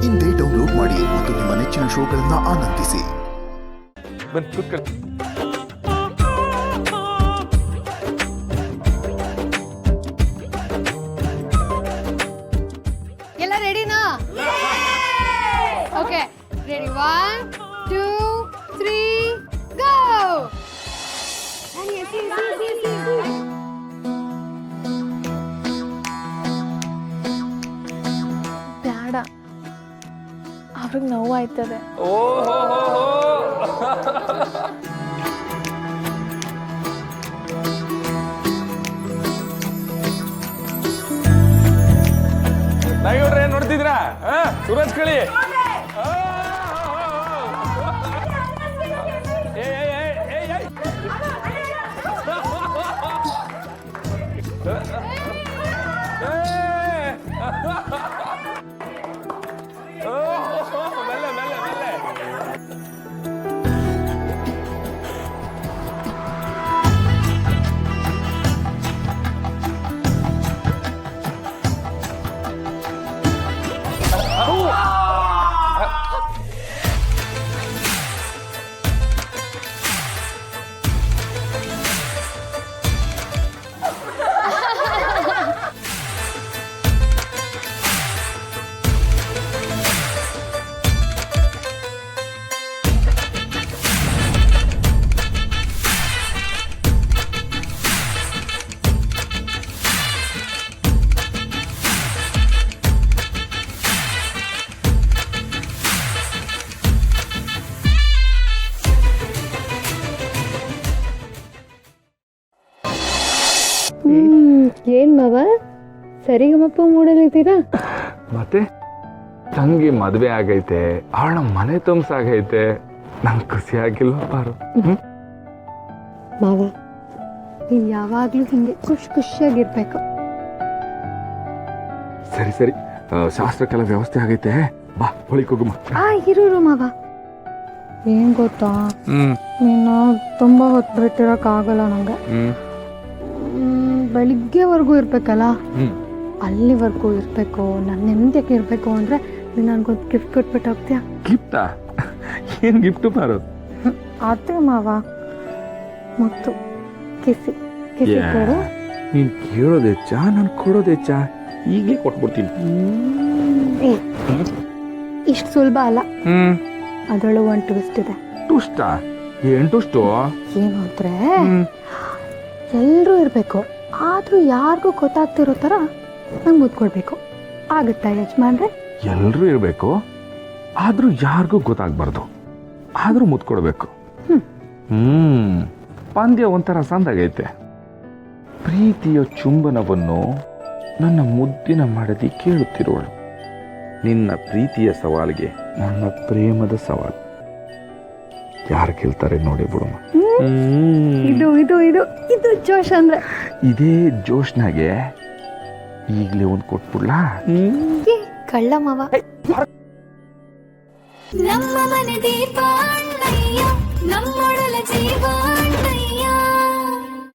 ಇಂದೇ ಡೌನ್ಲೋಡ್ ಮಾಡಿ ಮತ್ತು ನಿಮ್ಮ ನೆಚ್ಚಿನ ಶೋಗಳನ್ನು ಆನಂದಿಸಿ. ಎಲ್ಲ ರೆಡಿನಾ? ಓಕೆ, ರೆಡಿ, 1 2 3 ಗೋ. ಬೇಡ, ಅವ್ರಿಗೆ ನೋವಾಯ್ತದೆ. ನಾಗೇವ್ರೆ ನೋಡ್ತಿದ್ರಾ? ಸೂರಜ್ ಕಳಿ ಮೆಲ್ಲ ಮೆಲ್ಲ ಮೆಲ್ಲ. ಏನ್ ಮಾವ, ಸರಿಗಮಪ್ಪ ಮೂಡಲಿದ್ದೀರಾ? ಮತ್ತೆ ತಂಗಿ ಮದ್ವೆ ಆಗೈತೆ, ಅವಳ ಮನೆ ತುಂಬ್ಸಾಗೈತೆ, ನಂಗೆ ಖುಷಿ ಆಗಿಲ್ವ ಪಾರು? ಮಾವ, ನೀವ್ ಯಾವಾಗ್ಲೂ ಹಿಂಗೆ ಖುಷಿಯಾಗಿರ್ಬೇಕು. ಸರಿ ಸರಿ, ಶಾಸ್ತ್ರಕ್ಕೆಲ್ಲ ವ್ಯವಸ್ಥೆ ಆಗೈತೆ, ಬಾ ಹೊಳಿಕ್ ಹೋಗುಮ. ಇರು ಮಾವ, ಏನ್ ಗೊತ್ತಾ, ನೀನು ತುಂಬಾ ಹೊತ್ತು ಬಿಟ್ಟಿರಕ್ ಆಗಲ್ಲ ನಂಗೆ. ಬೆಳಿಗ್ಗೆವರೆಗೂ ಇರ್ಬೇಕಲ್ಲ, ಅಲ್ಲಿವರೆಗೂ ಇರ್ಬೇಕು, ನಾನು ನೆಮ್ಮದಿಯಾಗಿ ಇರ್ಬೇಕು ಅಂದ್ರೆ ನೀನು ನನ್ಗೊಂದು ಗಿಫ್ಟ್ ಕೊಟ್ಬಿಟ್ಟು ಹೋಗ್ತೀಯಾ? ಗಿಫ್ಟಾ? ಏನ್ ಗಿಫ್ಟ್ ಪಾರು? ಅದೇ ಮಾವ, ಮತ್ತು ಕಿಸಿ ಕಿಸಿ ಕೊಡು. ನೀನ್ ಕೇಳೋದು ಹೆಚ್ಚ, ನಾನು ಕೊಡೋದು ಹೆಚ್ಚ? ಈಗಲೇ ಕೊಟ್ಬಿಡ್ತೀನಿ. ಇಷ್ಟು ಸುಲಭ ಅಲ್ಲ, ಅದರೊಳಗೆ ಒಂದು ಟ್ವಿಸ್ಟ್ ಇದೆ. ಟುಸ್ಟಾ? ಏನ್ ಟುಸ್ಟು? ಏನು ಅಂದ್ರೆ, ಎಲ್ಲರೂ ಇರಬೇಕು, ಆದ್ರೂ ಯಾರಿಗೂ ಗೊತ್ತಾಗ್ತಿರೋ ಥರ ನಂಗೆ ಮುದ್ಕೊಡ್ಬೇಕು. ಆಗುತ್ತಾ ಯಜಮಾನ್ರೆ? ಎಲ್ಲರೂ ಇರಬೇಕು, ಆದ್ರೂ ಯಾರಿಗೂ ಗೊತ್ತಾಗ್ಬಾರ್ದು, ಆದ್ರೂ ಮುತ್ಕೊಡ್ಬೇಕು. ಪಂದ್ಯ ಒಂಥರ ಸಂದಾಗೈತೆ. ಪ್ರೀತಿಯ ಚುಂಬನವನ್ನು ನನ್ನ ಮುದ್ದಿನ ಮಡದಿ ಕೇಳುತ್ತಿರುವಳು. ನಿನ್ನ ಪ್ರೀತಿಯ ಸವಾಲಿಗೆ ನನ್ನ ಪ್ರೇಮದ ಸವಾಲು. ಯಾರು ಕೇಳ್ತಾರೆ ನೋಡಿ ಬಿಡಮ್ಮ. ಇದು ಇದು ಇದು ಇದು ಜೋಶ್ ಅಂದ್ರೆ. ಇದೇ ಜೋಶ್ನಾಗೆ ಈಗಲೇ ಒಂದು ಕೊಟ್ಬಿಡ್ಲಾ? ಕಳ್ಳ ಮಾವ. ನಮ್ಮ ಮನೆ ದೀಪ ಅಣ್ಣಯ್ಯ, ನಮ್ಮೊಡಲ ಜೀವ